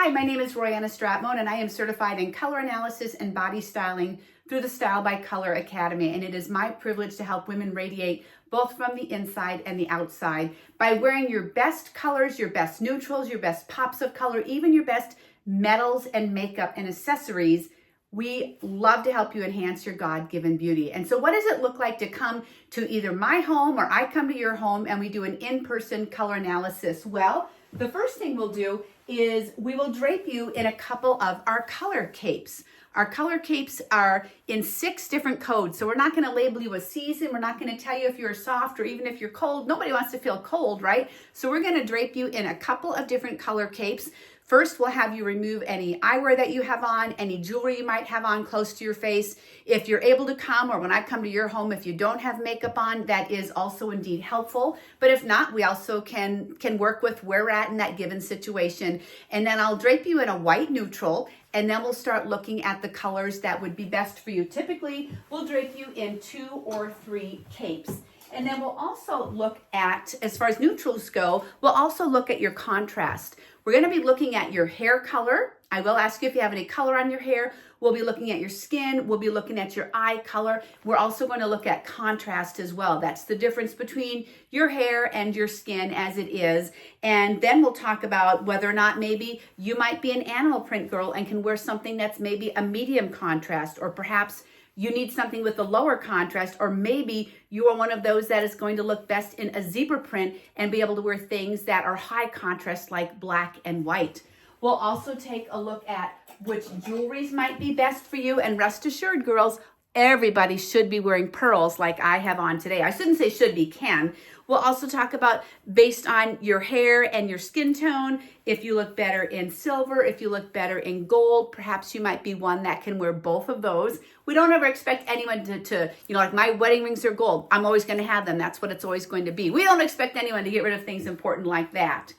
Hi, my name is Royanna Stratmoen, and I am certified in color analysis and body styling through the Style by Color Academy. And it is my privilege to help women radiate both from the inside and the outside by wearing your best colors, your best neutrals, your best pops of color, even your best metals and makeup and accessories. We love to help you enhance your God-given beauty. And so what does it look like to come to either my home or I come to your home and we do an in-person color analysis? Well, the first thing we'll do is we will drape you in a couple of our color capes. Our color capes are in 6 different codes. So we're not going to label you a season. We're not going to tell you if you're soft or even if you're cold. Nobody wants to feel cold, right? So we're going to drape you in a couple of different color capes. First, we'll have you remove any eyewear that you have on, any jewelry you might have on close to your face. If you're able to come, or when I come to your home, if you don't have makeup on, that is also indeed helpful. But if not, we also can work with where we're at in that given situation. And then I'll drape you in a white neutral, and then we'll start looking at the colors that would be best for you. Typically, we'll drape you in 2 or 3 capes. And then we'll also look at, as far as neutrals go, we'll also look at your contrast. We're going to be looking at your hair color. I will ask you if you have any color on your hair. We'll be looking at your skin. We'll be looking at your eye color. We're also going to look at contrast as well. That's the difference between your hair and your skin as it is. And then we'll talk about whether or not maybe you might be an animal print girl and can wear something that's maybe a medium contrast, or perhaps you need something with a lower contrast, or maybe you are one of those that is going to look best in a zebra print and be able to wear things that are high contrast like black and white. We'll also take a look at which jewelries might be best for you, and rest assured, girls, everybody should be wearing pearls like I have on today. I shouldn't say should be, can. We'll also talk about, based on your hair and your skin tone, if you look better in silver, if you look better in gold, perhaps you might be one that can wear both of those. We don't ever expect anyone to like my wedding rings are gold. I'm always going to have them. That's what it's always going to be. We don't expect anyone to get rid of things important like that.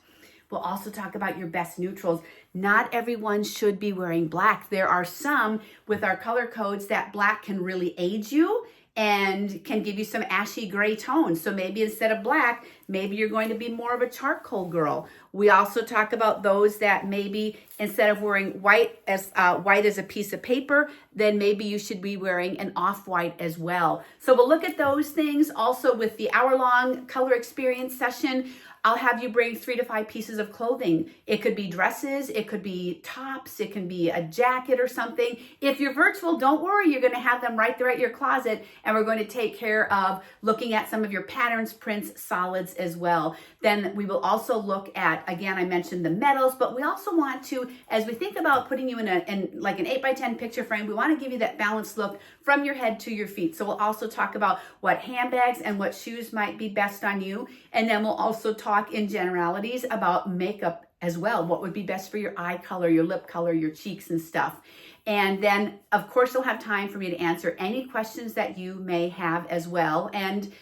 We'll also talk about your best neutrals. Not everyone should be wearing black. There are some with our color codes that black can really age you and can give you some ashy gray tones. So maybe instead of black, maybe you're going to be more of a charcoal girl. We also talk about those that maybe instead of wearing white as a piece of paper, then maybe you should be wearing an off-white as well. So we'll look at those things. Also with the hour-long color experience session, I'll have you bring 3 to 5 pieces of clothing. It could be dresses, it could be tops, it can be a jacket or something. If you're virtual, don't worry, you're gonna have them right there at your closet, and we're going to take care of looking at some of your patterns, prints, solids as well. Then we will also look at, again, I mentioned the metals, but we also want to, as we think about putting you in like an 8x10 picture frame, we wanna give you that balanced look from your head to your feet. So we'll also talk about what handbags and what shoes might be best on you. And then we'll also talk in generalities about makeup as well. What would be best for your eye color, your lip color, your cheeks and stuff. And then, of course, you'll have time for me to answer any questions that you may have as well. And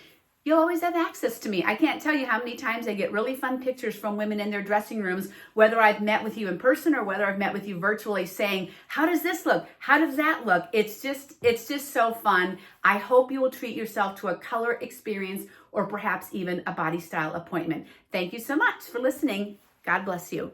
you'll always have access to me. I can't tell you how many times I get really fun pictures from women in their dressing rooms, whether I've met with you in person or whether I've met with you virtually, saying, how does this look? How does that look? It's just so fun. I hope you will treat yourself to a color experience or perhaps even a body style appointment. Thank you so much for listening. God bless you.